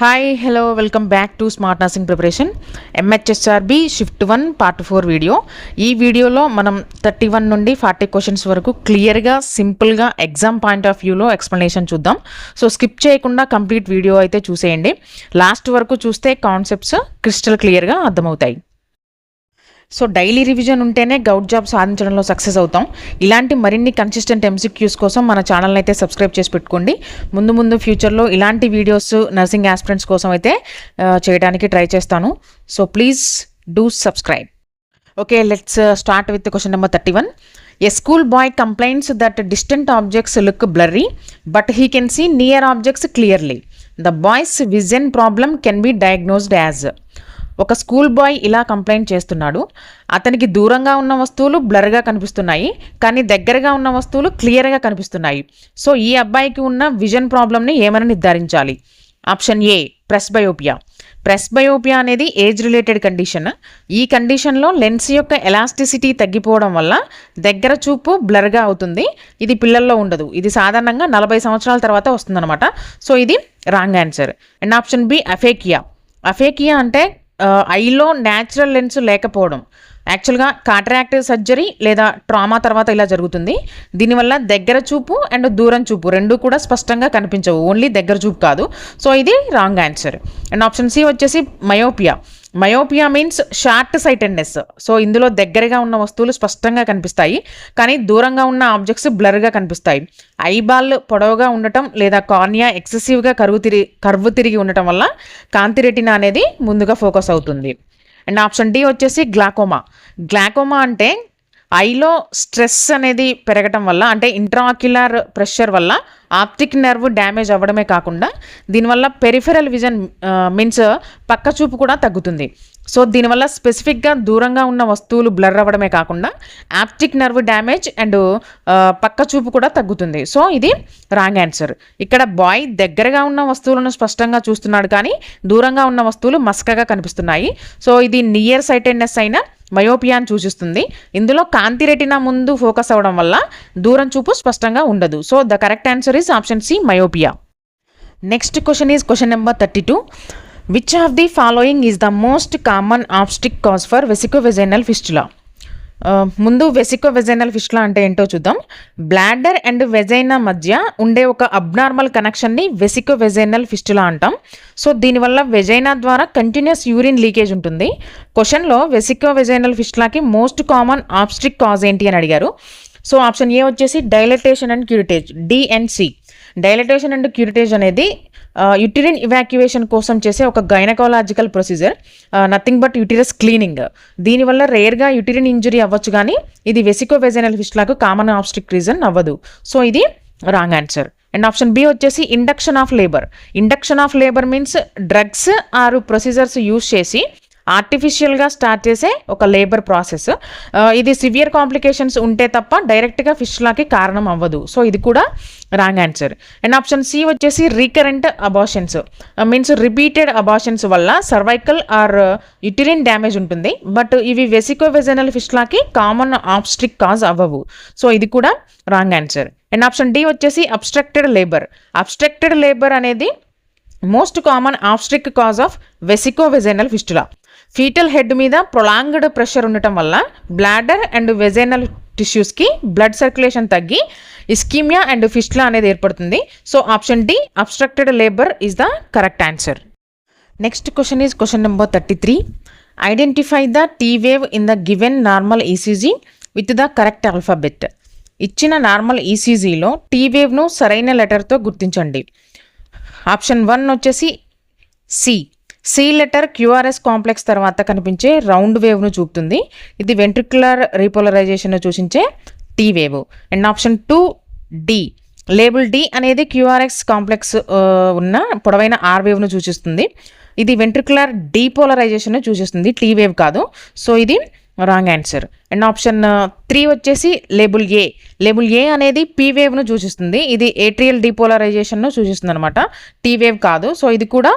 Hi hello welcome back to smart nursing preparation MHSRB shift 1 part 4 video. ఈ వీడియోలో మనం 31 నుండి 40 క్వశ్చన్స్ వరకు క్లియర్గా సింపుల్గా ఎగ్జామ్ పాయింట్ ఆఫ్ వ్యూలో ఎక్స్ప్లెనేషన్ చూద్దాం. సో స్కిప్ చేయకుండా కంప్లీట్ వీడియో అయితే చూసేయండి. లాస్ట్ వరకు చూస్తే కాన్సెప్ట్స్ క్రిస్టల్ క్లియర్గా అర్థమవుతాయి. సో డైలీ రివిజన్ ఉంటేనే గౌట్ జాబ్ సాధించడంలో సక్సెస్ అవుతాం. ఇలాంటి మరిన్ని కన్సిస్టెంట్ ఎంసీక్యూస్ కోసం మన ఛానల్ని అయితే సబ్స్క్రైబ్ చేసి పెట్టుకోండి. ముందు ఫ్యూచర్లో ఇలాంటి వీడియోస్ నర్సింగ్ ఆస్పిరెంట్స్ కోసం అయితే చేయడానికి ట్రై చేస్తాను. So please do subscribe. Okay, let's start with question number 31. A school boy complains that distant objects look blurry, but he can see near objects clearly. The boy's vision problem can be diagnosed as. ఒక school bye ఇలా complaint చేస్తున్నాడు. అతనికి దూరంగా ఉన్న వస్తువులు బ్లర్గా కనిపిస్తున్నాయి, కానీ దగ్గరగా ఉన్న వస్తువులు క్లియర్గా కనిపిస్తున్నాయి. సో ఈ అబ్బాయికి ఉన్న విజన్ ప్రాబ్లమ్ని ఏమని నిర్ధారించాలి? Option A, presbyopia. ప్రెస్బయోపియా అనేది ఏజ్ రిలేటెడ్ కండిషన్. ఈ కండిషన్లో లెన్స్ యొక్క ఎలాస్టిసిటీ తగ్గిపోవడం వల్ల దగ్గర చూపు బ్లర్గా అవుతుంది. ఇది పిల్లల్లో ఉండదు. ఇది సాధారణంగా 40 సంవత్సరాల తర్వాత వస్తుందన్నమాట. సో ఇది wrong answer. And option B, aphakia. Aphakia అంటే ఐలో న్యాచురల్ లెన్స్ లేకపోవడం. యాక్చువల్గా కాట్రాక్ట్ సర్జరీ లేదా ట్రామా తర్వాత ఇలా జరుగుతుంది. దీనివల్ల దగ్గర చూపు అండ్ దూరం చూపు రెండు కూడా స్పష్టంగా కనిపించవు, ఓన్లీ దగ్గర చూపు కాదు. సో ఇది wrong answer. And option C వచ్చేసి myopia. Myopia means short sightedness. So ఇందులో దగ్గరగా ఉన్న వస్తువులు స్పష్టంగా కనిపిస్తాయి, కానీ దూరంగా ఉన్న ఆబ్జెక్ట్స్ బ్లర్గా కనిపిస్తాయి. ఐబాల్ పొడవుగా ఉండటం లేదా కార్నియా ఎక్సెసివ్గా కర్వ్ తిరిగి ఉండటం వల్ల కాంతి రెటినా అనేది ముందుగా ఫోకస్ అవుతుంది. అండ్ ఆప్షన్ డి వచ్చేసి గ్లాకోమా. గ్లాకోమా అంటే ఐలో స్ట్రెస్ అనేది పెరగటం వల్ల, అంటే ఇంట్రాక్యులర్ ప్రెషర్ వల్ల ఆప్టిక్ నర్వ్ డ్యామేజ్ అవ్వడమే కాకుండా దీనివల్ల పెరిఫెరల్ విజన్ మీన్స్ పక్క చూపు కూడా తగ్గుతుంది. సో దీనివల్ల స్పెసిఫిక్గా దూరంగా ఉన్న వస్తువులు బ్లర్ అవ్వడమే కాకుండా ఆప్టిక్ నర్వ్ డ్యామేజ్ అండ్ పక్క చూపు కూడా తగ్గుతుంది. సో ఇది రాంగ్ ఆన్సర్. ఇక్కడ బాయ్ దగ్గరగా ఉన్న వస్తువులను స్పష్టంగా చూస్తున్నాడు, కానీ దూరంగా ఉన్న వస్తువులు మస్కగా కనిపిస్తున్నాయి. సో ఇది నియర్ సైటెడ్నెస్ అయిన మయోపియాని సూచిస్తుంది. ఇందులో కాంతి రెటినా ముందు ఫోకస్ అవ్వడం వల్ల దూరం చూపు స్పష్టంగా ఉండదు. So the correct answer is option C, myopia. Next question is question number 32. Which of the following is the most common obstetric cause for vesicovaginal fistula? ముందు వెసికోవెజైనల్ ఫిస్టులా అంటే ఏంటో చూద్దాం. బ్లాడర్ అండ్ వెజైనా మధ్య ఉండే ఒక abnormal కనెక్షన్ని vesicovaginal fistula అంటాం. So దీనివల్ల వెజైనా ద్వారా కంటిన్యూస్ యూరిన్ లీకేజ్ ఉంటుంది. క్వశ్చన్లో వెసికోవెజైనల్ ఫిస్టులాకి మోస్ట్ కామన్ ఆబ్స్టిక్ కాజ్ ఏంటి అని అడిగారు. సో ఆప్షన్ ఏ వచ్చేసి dilatation and curettage, DNC. Dilatation and curettage అనేది యుటిరిన్ ఇవాక్యువేషన్ కోసం చేసే ఒక gynaecological procedure, nothing but uterus cleaning. దీనివల్ల రేర్గా యుటిరిన్ ఇంజరీ అవ్వచ్చు, కానీ ఇది వెసికోవెజైనల్ ఫిస్టులాకు కామన్ ఆబ్స్టిక్ రీజన్ అవ్వదు. సో ఇది wrong answer. And option B వచ్చేసి induction of labour. Induction of labour means drugs or procedures use చేసి ఆర్టిఫిషియల్గా స్టార్ట్ చేసే ఒక లేబర్ ప్రాసెస్. ఇది సివియర్ కాంప్లికేషన్స్ ఉంటే తప్ప డైరెక్ట్గా ఫిస్టులాకి కారణం అవ్వదు. సో ఇది కూడా wrong answer. And option C వచ్చేసి recurrent abortions means repeated abortions వల్ల సర్వైకల్ ఆర్ యుటిరిన్ డ్యామేజ్ ఉంటుంది, బట్ ఇవి వెసికోవెజైనల్ ఫిస్టులాకి కామన్ ఆబ్స్ట్రిక్ కాజ్ అవ్వవు. సో ఇది కూడా wrong answer. And option D వచ్చేసి అబ్స్ట్రక్టెడ్ లేబర్. అబ్స్ట్రక్టెడ్ లేబర్ అనేది most common obstetric cause of vesicovaginal fistula. Foetal head మీద ప్రొలాంగ్డ్ ప్రెషర్ ఉండటం వల్ల బ్లాడర్ అండ్ వెజైనల్ టిష్యూస్కి బ్లడ్ సర్క్యులేషన్ తగ్గి ఇస్కీమియా అండ్ ఫిస్టులా అనేది ఏర్పడుతుంది. So option D, obstructed labour is the correct answer. Next question is question number 33. Identify the T wave in the given normal ECG with the correct alphabet. ఇచ్చిన normal ఈసీజీలో T వేవ్ను సరైన లెటర్తో గుర్తించండి. Option 1 వచ్చేసి C. C letter QRS complex తర్వాత కనిపించే round వేవ్ను చూపుతుంది. ఇది వెంట్రికులర్ రీపోలరైజేషన్ సూచించే T wave. And option 2 D. Label D అనేది క్యూఆర్ఎస్ కాంప్లెక్స్ ఉన్న పొడవైన ఆర్ వేవ్ను సూచిస్తుంది. ఇది వెంట్రికులర్ డీపోలరైజేషన్ సూచిస్తుంది, టీ వేవ్ కాదు. సో ఇది రాంగ్ ఆన్సర్. అండ్ ఆప్షన్ 3 వచ్చేసి లేబుల్ ఏ. లేబుల్ ఏ అనేది పీ వేవ్ను సూచిస్తుంది. ఇది ఏట్రియల్ డీపోలరైజేషన్ను సూచిస్తుంది అనమాట, టీ వేవ్ కాదు. సో ఇది కూడా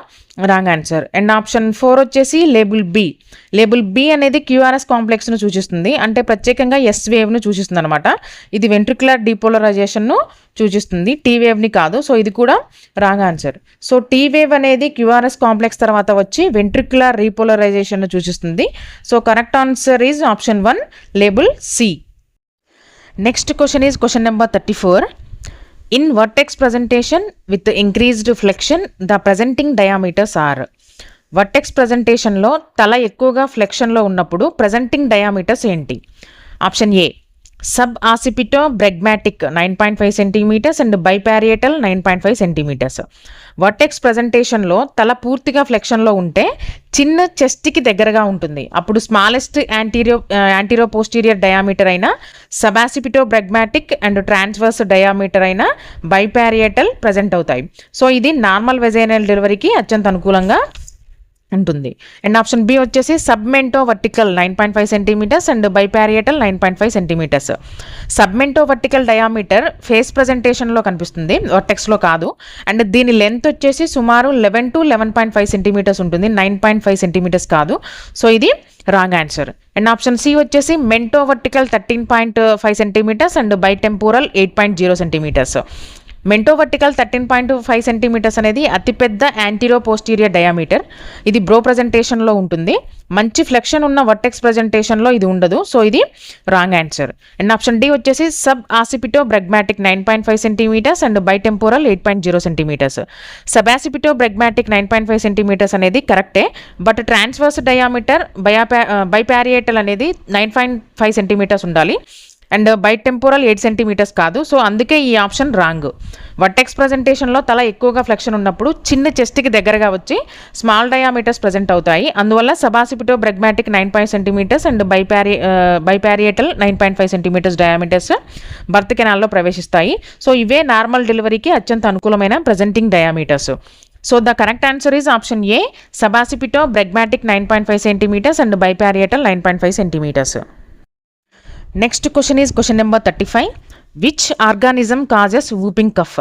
రాంగ్ ఆన్సర్. అండ్ ఆప్షన్ 4 వచ్చేసి లేబుల్ బి అనేది క్యూఆర్ఎస్ కాంప్లెక్స్ను సూచిస్తుంది, అంటే ప్రత్యేకంగా ఎస్ వేవ్ను సూచిస్తుంది అనమాట. ఇది వెంట్రికులర్ డీపోలరైజేషన్ను సూచిస్తుంది, టీ వేవ్ని కాదు. సో ఇది కూడా wrong answer. So T wave అనేది క్యూఆర్ఎస్ కాంప్లెక్స్ తర్వాత వచ్చి వెంట్రికులర్ రీపోలరైజేషన్ను సూచిస్తుంది. So correct answer is option 1, label C. Next question is question number 34. In vertex presentation with increased flexion, the presenting diameters are. Vertex ప్రజెంటేషన్లో తల ఎక్కువగా ఫ్లెక్షన్లో ఉన్నప్పుడు ప్రజెంటింగ్ డయామీటర్స్ ఏంటి? Option A sub occipito bregmatic 9.5 centimetres and biparietal 9.5 centimetres. Vertex ప్రజెంటేషన్లో తల పూర్తిగా ఫ్లెక్షన్లో ఉంటే చిన్న చెస్ట్కి దగ్గరగా ఉంటుంది, అప్పుడు స్మాలెస్ట్ యాంటీరో పోస్టీరియర్ డయామీటర్ అయిన suboccipito bregmatic and transverse diameter అయిన బైపారియేటల్ ప్రజెంట్ అవుతాయి. సో ఇది నార్మల్ వెజైనల్ డెలివరీకి అత్యంత అనుకూలంగా ఉంటుంది. అండ్ ఆప్షన్ బి వచ్చేసి submento vertical 9.5 centimetres and biparietal 9.5 centimetres. Submento vertical diameter face ప్రజెంటేషన్లో కనిపిస్తుంది, వర్టెక్స్లో కాదు. అండ్ దీని లెంత్ వచ్చేసి సుమారు 11 to 11.5 సెంటీమీటర్స్ ఉంటుంది, 9.5 సెంటీమీటర్స్ కాదు. సో ఇది wrong answer. And option C వచ్చేసి mento vertical 13.5 centimetres and bitemporal 8.0 centimetres. Mento vertical 13.5 centimetres అనేది అతిపెద్ద యాంటీరో పోస్టీరియర్ డయామీటర్. ఇది బ్రో ప్రజెంటేషన్లో ఉంటుంది, మంచి ఫ్లెక్షన్ ఉన్న వర్టెక్స్ ప్రజెంటేషన్లో ఇది ఉండదు. సో ఇది wrong answer. And option D వచ్చేసి sub occipito bregmatic 9.5 centimetres and bitemporal 8.0 centimetres. Sub occipito bregmatic 9.5 centimetres అనేది కరెక్టే, బట్ ట్రాన్స్వర్స్ డయామీటర్ బైపారియేటల్ అనేది 9.5 సెంటీమీటర్స్ ఉండాలి అండ్ బైటెంపోరల్ 8 సెంటీమీటర్స్ కాదు. సో అందుకే ఈ ఆప్షన్ రాంగ్. వర్టెక్స్ ప్రజెంటేషన్లో తల ఎక్కువగా ఫ్లెక్షన్ ఉన్నప్పుడు చిన్న చెస్ట్కి దగ్గరగా వచ్చి స్మాల్ డయామీటర్స్ ప్రజెంట్ అవుతాయి, అందువల్ల suboccipito bregmatic 9.5 centimetres and biparietal 9.5 centimetres diameters birth కెనాల్లో ప్రవేశిస్తాయి. సో ఇవే నార్మల్ డెలివరీకి అత్యంత అనుకూలమైన presenting diameters. So the correct answer is option A suboccipito bregmatic 9.5 centimetres and biparietal 9.5 centimetres. Next question is question number 35. Which organism causes whooping cough?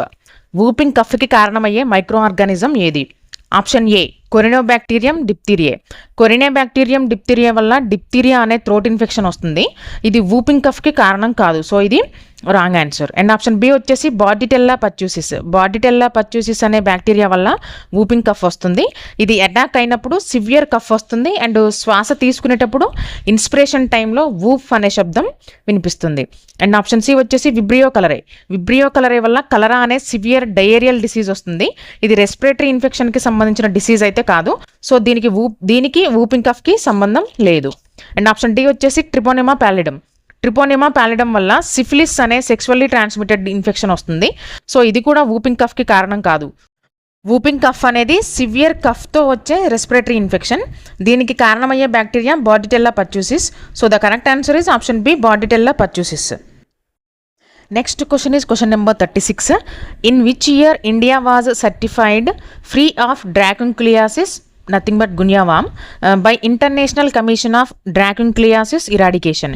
Whooping కఫ్కి కారణమయ్యే micro organism ఏది? Option A corynebacterium diphtheriae. Corynebacterium diphtheria వల్ల diphtheria అనే throat infection వస్తుంది, ఇది whooping కఫ్కి కారణం కాదు. సో ఇది wrong answer. And option B వచ్చేసి బార్డిటెల్లా పర్చ్యూసిస్. బార్డిటెల్లా పర్చ్యూసిస్ అనే బ్యాక్టీరియా వల్ల వూపింగ్ కఫ్ వస్తుంది, ఇది అటాక్ అయినప్పుడు సివియర్ కఫ్ వస్తుంది అండ్ శ్వాస తీసుకునేటప్పుడు ఇన్స్పిరేషన్ టైంలో వూఫ్ అనే శబ్దం వినిపిస్తుంది. అండ్ ఆప్షన్ సి వచ్చేసి విబ్రియో కలరే. విబ్రియో కలరే వల్ల కలరా అనే సివియర్ డయేరియల్ డిసీజ్ వస్తుంది, ఇది రెస్పిరేటరీ ఇన్ఫెక్షన్కి సంబంధించిన డిసీజ్ అయితే కాదు. సో దీనికి వూపింగ్ కఫ్కి సంబంధం లేదు. అండ్ ఆప్షన్ డి వచ్చేసి ట్రిపోనెమా ప్యాలిడమ్. ట్రిపోనెమా ప్యాలిడమ్ వల్ల సిఫిలిస్ అనే సెక్సువల్లీ ట్రాన్స్మిటెడ్ ఇన్ఫెక్షన్ వస్తుంది, సో ఇది కూడా వూపింగ్ కఫ్కి కారణం కాదు. వూపింగ్ కఫ్ అనేది సివియర్ కఫ్తో వచ్చే రెస్పిరేటరీ ఇన్ఫెక్షన్, దీనికి కారణమయ్యే bacteria bordetella pertussis. So the correct answer is option B bordetella pertussis. Next question is question number 36. In which year India was certified free of dracunculiasis nothing but guinea worm by international commission of dracunculiasis eradication?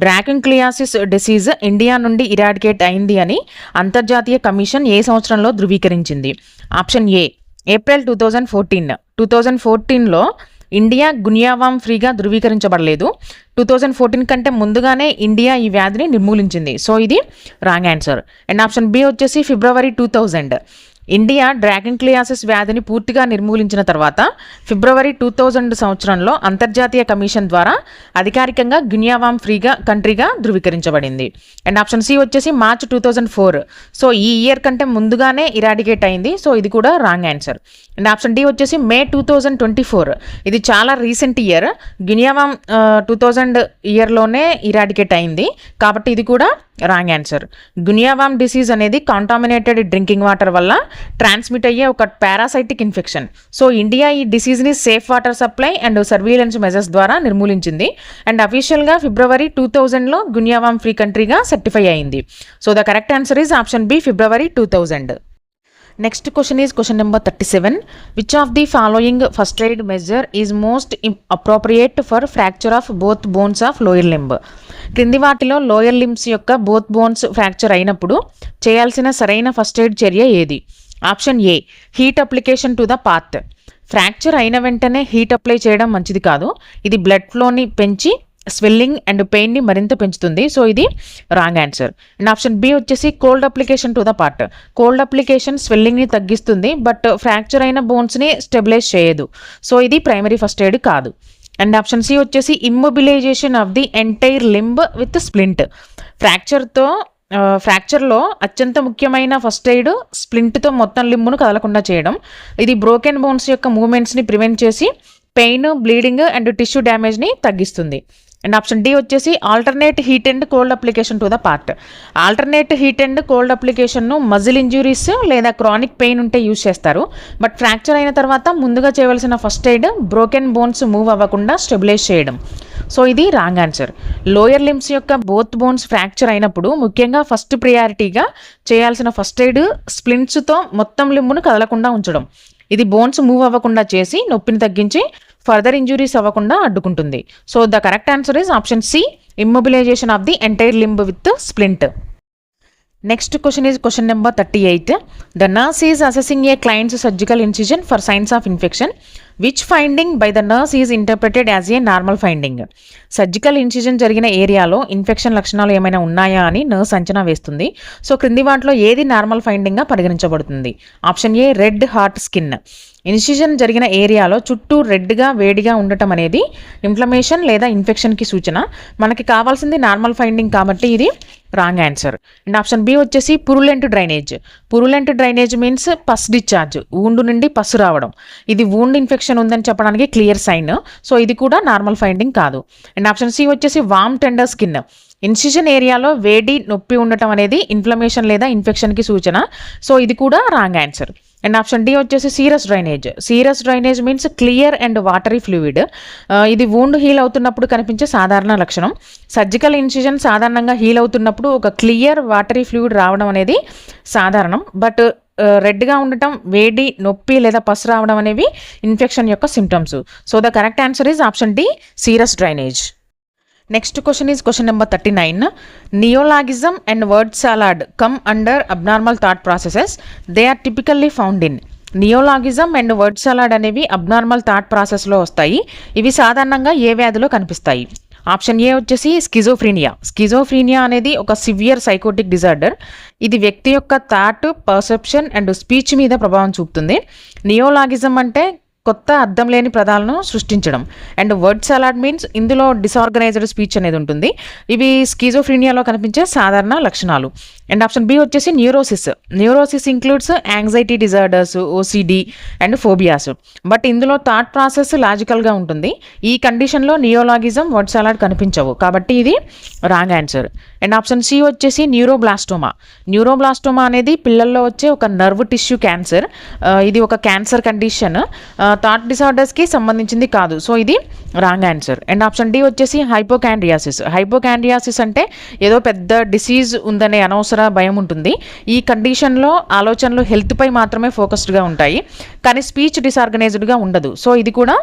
Dracunculiasis disease India నుండి eradicate అయింది అని అంతర్జాతీయ commission ఏ సంవత్సరంలో ధృవీకరించింది? Option A April 2014. 2014లో India guinea worm ఫ్రీగా ధృవీకరించబడలేదు, 2014 కంటే ముందుగానే ఇండియా ఈ వ్యాధిని నిర్మూలించింది. సో ఇది wrong answer. And option B వచ్చేసి ఫిబ్రవరి 2000. ఇండియా డ్రాకుంక్లియాసిస్ వ్యాధిని పూర్తిగా నిర్మూలించిన తర్వాత ఫిబ్రవరి 2000 సంవత్సరంలో అంతర్జాతీయ కమిషన్ ద్వారా అధికారికంగా గున్యావామ్ ఫ్రీగా కంట్రీగా ధృవీకరించబడింది. అండ్ ఆప్షన్ సి వచ్చేసి మార్చ్ 2004. సో ఈ ఇయర్ కంటే ముందుగానే ఇరాడికేట్ అయింది, సో ఇది కూడా wrong answer. And option D వచ్చేసి మే 2024. ఇది చాలా రీసెంట్ ఇయర్, గున్యావామ్ 2000 ఇయర్లోనే ఇరాడికేట్ అయింది, కాబట్టి ఇది కూడా రాంగ్ ఆన్సర్. గున్యావామ్ డిసీజ్ అనేది కాంటామినేటెడ్ డ్రింకింగ్ వాటర్ వల్ల ట్రాన్స్మిట్ అయ్యే ఒక పారాసైటిక్ ఇన్ఫెక్షన్. సో ఇండియా ఈ డిసీజ్ని safe water supply and surveillance measures ద్వారా నిర్మూలించింది అండ్ అఫీషియల్గా ఫిబ్రవరి 2000లో గున్యావామ్ ఫ్రీ కంట్రీగా సర్టిఫై అయింది. So the correct answer is option B February 2000. Next question is question number 37. Which of the following first aid measure is most appropriate for fracture of both bones of lower limb? క్రింది వాటిలో lower limbs యొక్క both bones fracture అయినప్పుడు చేయాల్సిన సరైన first aid చర్య ఏది? Option A heat application to the part. Fracture అయిన వెంటనే హీట్ అప్లై చేయడం మంచిది కాదు. ఇది బ్లడ్ ఫ్లోని పెంచి స్వెల్లింగ్ అండ్ పెయిన్ని మరింత పెంచుతుంది. సో ఇది wrong answer. And option B వచ్చేసి cold application to the part. Cold application స్వెల్లింగ్ని తగ్గిస్తుంది, బట్ ఫ్రాక్చర్ అయిన బోన్స్ని స్టెబిలైజ్ చేయదు. సో ఇది ప్రైమరీ ఫస్ట్ ఎయిడ్ కాదు. అండ్ ఆప్షన్ సి వచ్చేసి immobilisation of the entire limb with splint. ఫ్రాక్చర్లో అత్యంత ముఖ్యమైన ఫస్ట్ ఎయిడ్ స్ప్లింట్తో మొత్తం లింబును కదలకుండా చేయడం. ఇది బ్రోకెన్ బోన్స్ యొక్క మూవ్మెంట్స్ని ప్రివెంట్ చేసి పెయిన్, బ్లీడింగ్ అండ్ టిష్యూ డ్యామేజ్ని తగ్గిస్తుంది. అండ్ ఆప్షన్ డి వచ్చేసి alternate heat and cold application to the part. Alternate heat and cold అప్లికేషన్ను మజిల్ ఇంజురీస్ లేదా క్రానిక్ పెయిన్ ఉంటే యూజ్ చేస్తారు. బట్ ఫ్రాక్చర్ అయిన తర్వాత ముందుగా చేయవలసిన first aid broken bones move అవ్వకుండా స్టెబిలైజ్ చేయడం. సో ఇది రాంగ్ ఆన్సర్. లోయర్ లిమ్స్ యొక్క బోత్ బోన్స్ ఫ్రాక్చర్ అయినప్పుడు ముఖ్యంగా ఫస్ట్ ప్రియారిటీగా చేయాల్సిన ఫస్ట్ ఎయిడ్ స్ప్లింట్స్తో మొత్తం లింబును కదలకుండా ఉంచడం. ఇది బోన్స్ మూవ్ అవ్వకుండా చేసి నొప్పిని తగ్గించి ఫర్దర్ ఇంజురీస్ అవ్వకుండా అడ్డుకుంటుంది. So the correct answer is option C, immobilization of the entire limb with splint. Next question is question number 38. The nurse is assessing a client's surgical incision for signs of infection. Which finding by the nurse is interpreted as a normal finding. Surgical incision జరిగిన ఏరియాలో infection లక్షణాలు ఏమైనా ఉన్నాయా అని nurse అంచనా వేస్తుంది. So క్రింది వాటిలో ఏది నార్మల్ ఫైండింగ్గా పరిగణించబడుతుంది? Option A red hot skin. Incision జరిగిన ఏరియాలో చుట్టూ రెడ్గా వేడిగా ఉండటం అనేది ఇన్ఫ్లమేషన్ లేదా ఇన్ఫెక్షన్కి సూచన. మనకి కావాల్సింది నార్మల్ ఫైండింగ్ కాబట్టి ఇది wrong answer. And option B వచ్చేసి purulent drainage. Purulent drainage means pus discharge, wound నుండి పస్సు రావడం. ఇది వూండ్ ఇన్ఫెక్షన్ ఉందని చెప్పడానికి క్లియర్ సైన్. సో ఇది కూడా నార్మల్ ఫైండింగ్ కాదు. అండ్ ఆప్షన్ సి వచ్చేసి వామ్ టెండర్ స్కిన్. ఇన్సిజన్ ఏరియాలో వేడి, నొప్పి ఉండటం అనేది ఇన్ఫ్లమేషన్ లేదా ఇన్ఫెక్షన్కి సూచన. సో ఇది కూడా wrong answer. And option D వచ్చేసి serous drainage. Serous drainage means clear and watery fluid. ఇది వూండ్ హీల్ అవుతున్నప్పుడు కనిపించే సాధారణ లక్షణం. సర్జికల్ ఇన్సిజన్ సాధారణంగా హీల్ అవుతున్నప్పుడు ఒక క్లియర్ వాటరీ ఫ్లూయిడ్ రావడం అనేది సాధారణం. బట్ రెడ్గా ఉండటం, వేడి, నొప్పి లేదా పస్ రావడం అనేవి ఇన్ఫెక్షన్ యొక్క symptoms. So the correct answer is option D, serous drainage. Next question is question number 39. Neologism and word salad come under abnormal thought processes. They are typically found in. Neologism and word salad అనేవి abnormal thought ప్రాసెస్లో వస్తాయి. ఇవి సాధారణంగా ఏ వ్యాధిలో కనిపిస్తాయి? Option A వచ్చేసి schizophrenia. Schizophrenia అనేది ఒక severe psychotic disorder. ఇది వ్యక్తి యొక్క థాట్, పర్సెప్షన్ అండ్ స్పీచ్ మీద ప్రభావం చూపుతుంది. నియోలాగిజం అంటే కొత్త అర్థం లేని పదాలను సృష్టించడం. అండ్ వర్డ్ సలాడ్ మీన్స్ ఇందులో డిసార్గనైజ్డ్ స్పీచ్ అనేది ఉంటుంది. ఇవి స్కిజోఫ్రీనియాలో కనిపించే సాధారణ లక్షణాలు. అండ్ ఆప్షన్ బి వచ్చేసి neurosis. Neurosis includes anxiety disorders, OCD and phobias. But ఇందులో థాట్ ప్రాసెస్ లాజికల్గా ఉంటుంది. ఈ కండిషన్లో నియోలాగిజం, వర్డ్ సలాడ్ కనిపించవు కాబట్టి ఇది wrong answer. And option C వచ్చేసి న్యూరోబ్లాస్టోమా. న్యూరోబ్లాస్టోమా అనేది పిల్లల్లో వచ్చే ఒక నర్వ్ టిష్యూ క్యాన్సర్. ఇది ఒక క్యాన్సర్ కండిషన్, థాట్ డిసార్డర్స్కి సంబంధించింది కాదు. సో ఇది wrong answer. And option D వచ్చేసి హైపోకాండ్రియాసిస్. హైపోకాండ్రియాసిస్ అంటే ఏదో పెద్ద డిసీజ్ ఉందనే అనవసర భయం ఉంటుంది. ఈ కండిషన్లో ఆలోచనలు హెల్త్పై మాత్రమే ఫోకస్డ్గా ఉంటాయి, కానీ స్పీచ్ డిసార్గనైజ్డ్గా ఉండదు. సో ఇది కూడా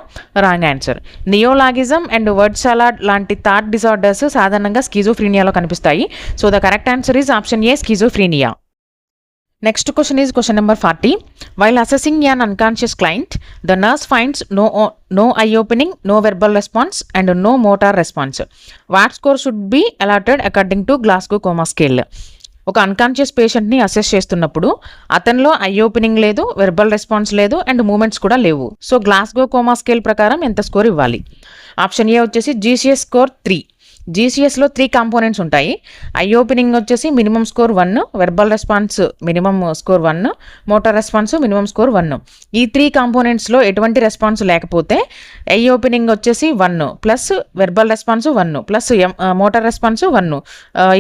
wrong answer. Neologism and word salad లాంటి థాట్ డిసార్డర్స్ సాధారణంగా స్కిజోఫ్రీనియాలో కనిపిస్తాయి. So the correct answer is option A, schizophrenia. Next question is question number 40. While assessing an unconscious client, the nurse finds no eye opening, no verbal response and no motor response. What score should be allotted according to Glasgow Coma Scale? ఒక unconscious పేషెంట్ని assess చేస్తున్నప్పుడు అతనిలో eye opening లేదు, verbal response లేదు and moments కూడా లేవు. So Glasgow coma scale ప్రకారం ఎంత స్కోర్ ఇవ్వాలి? ఆప్షన్ ఏ వచ్చేసి జీసీఎస్ స్కోర్ 3. జీసీఎస్లో 3 కాంపోనెంట్స్ ఉంటాయి. ఐ ఓపెనింగ్ వచ్చేసి minimum score 1, verbal response minimum score 1, motor response minimum score 1. ఈ 3 కాంపోనెంట్స్లో ఎటువంటి రెస్పాన్స్ లేకపోతే ఐ ఓపెనింగ్ వచ్చేసి 1 plus verbal response 1 plus motor response 1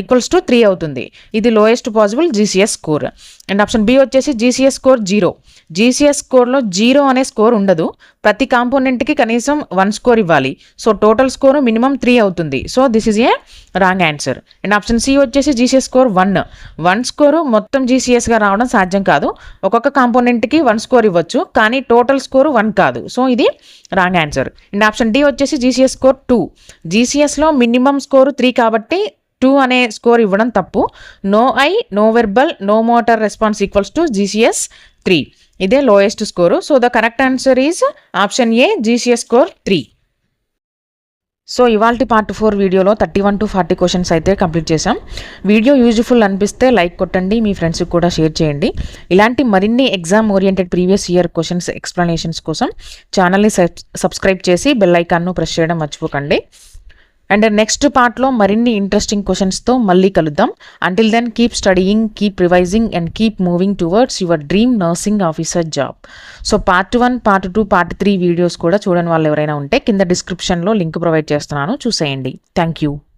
equals to 3 అవుతుంది. ఇది lowest possible GCS score. And option B వచ్చేసి GCS score 0. GCS స్కోర్లో 0 అనే score ఉండదు. ప్రతి కాంపోనెంట్కి కనీసం 1 స్కోర్ ఇవ్వాలి. సో టోటల్ స్కోర్ మినిమం 3 అవుతుంది. So this is a wrong answer. And option C వచ్చేసి జీసీఎస్ స్కోర్ 1 స్కోరు మొత్తం జీసీఎస్గా రావడం సాధ్యం కాదు. ఒక్కొక్క కాంపోనెంట్కి 1 స్కోర్ ఇవ్వచ్చు, కానీ టోటల్ స్కోరు 1 కాదు. సో ఇది wrong answer. And option D వచ్చేసి జీసీఎస్ స్కోర్ 2. జీసీఎస్లో మినిమం స్కోరు 3 కాబట్టి 2 అనే స్కోర్ ఇవ్వడం తప్పు. No eye, no verbal, no motor response equals to GCS 3. ఇదే lowest score. So the correct answer is option A, GCS score 3. So ఇవాల్టి part 4 వీడియోలో 31 to 40 questions అయితే కంప్లీట్ చేసాం. వీడియో యూజ్ఫుల్ అనిపిస్తే లైక్ కొట్టండి, మీ ఫ్రెండ్స్కి కూడా షేర్ చేయండి. ఇలాంటి మరిన్ని exam oriented previous year questions explanations కోసం ఛానల్ని సబ్స్క్రైబ్ చేసి బెల్ ఐకాన్ను ప్రెస్ చేయడం మర్చిపోకండి. అండ్ నెక్స్ట్ పార్ట్లో మరిన్ని ఇంట్రెస్టింగ్ క్వశ్చన్స్తో మళ్ళీ కలుద్దాం. Until then keep studying, keep revising and keep moving towards your dream nursing officer job. So part 1, part 2, part 3 videos కూడా చూడని వాళ్ళు ఎవరైనా ఉంటే కింద డిస్క్రిప్షన్లో లింక్ ప్రొవైడ్ చేస్తున్నాను, చూసేయండి. Thank you.